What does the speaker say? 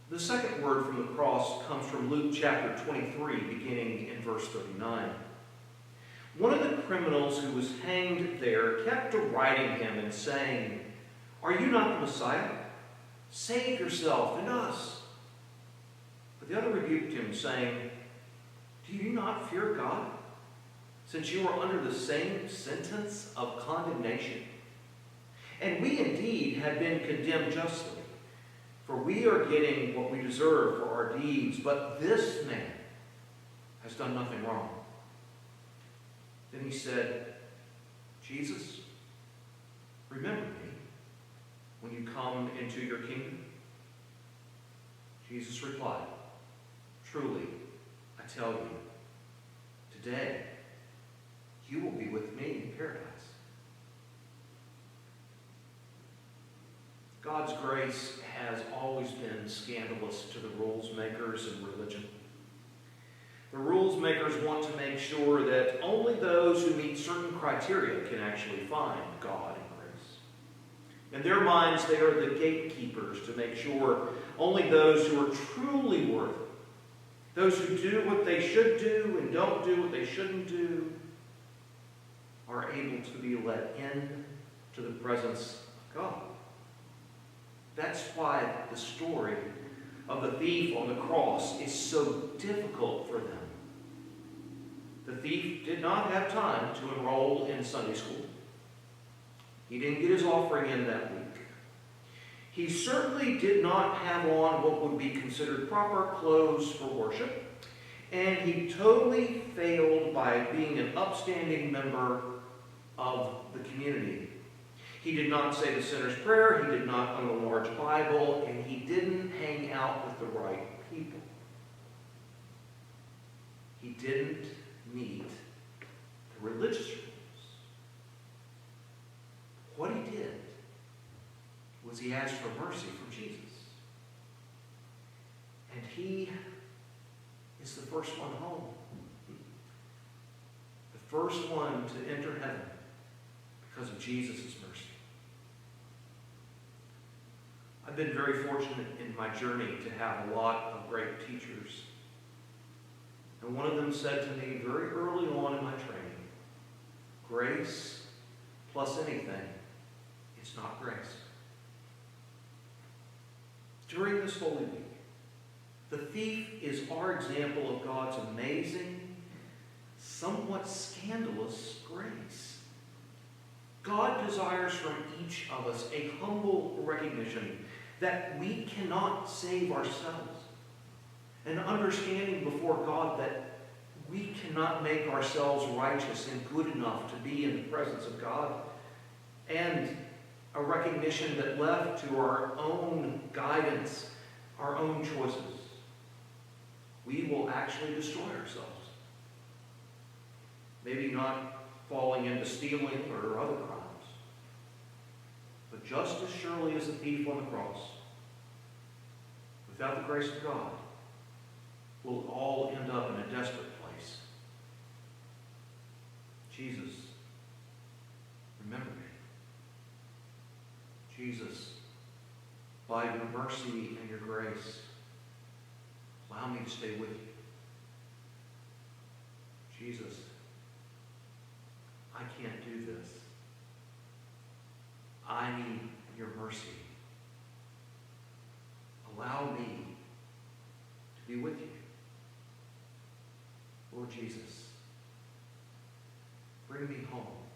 The second word from the cross comes from Luke chapter 23, beginning in verse 39. One of the criminals who was hanged there kept deriding him and saying, "Are you not the Messiah? Save yourself and us." But the other rebuked him, saying, "Do you not fear God, since you are under the same sentence of condemnation? And we indeed have been condemned justly, for we are getting what we deserve for our deeds, but this man has done nothing wrong." Then he said, "Jesus, remember me when you come into your kingdom." Jesus replied, "Truly, I tell you, today you will be with me in paradise." God's grace has always been scandalous to the rules makers in religion. The rules makers want to make sure that only those who meet certain criteria can actually find God and grace. In their minds, they are the gatekeepers to make sure only those who are truly worthy, those who do what they should do and don't do what they shouldn't do, are able to be let in to the presence of God. That's why the story of the thief on the cross is so difficult for them. The thief did not have time to enroll in Sunday school. He didn't get his offering in that week. He certainly did not have on what would be considered proper clothes for worship. And he totally failed by being an upstanding member of the community. He did not say the sinner's prayer, he did not own a large Bible, and he didn't hang out with the right people. He didn't meet the religious rules. What he did was he asked for mercy from Jesus. And he is the first one home. The first one to enter heaven because of Jesus' mercy. I've been very fortunate in my journey to have a lot of great teachers. And one of them said to me very early on in my training, "Grace plus anything, it's not grace." During this Holy Week, the thief is our example of God's amazing, somewhat scandalous grace. God desires from each of us a humble recognition that we cannot save ourselves. An understanding before God that we cannot make ourselves righteous and good enough to be in the presence of God. And a recognition that left to our own guidance, our own choices, we will actually destroy ourselves. Maybe not falling into stealing or other crimes. But just as surely as the thief on the cross, without the grace of God, we'll all end up in a desperate place. Jesus, remember me. Jesus, by your mercy and your grace, allow me to stay with you. Jesus, I can't do this. I need your mercy. Allow me to be with you. Lord Jesus, bring me home.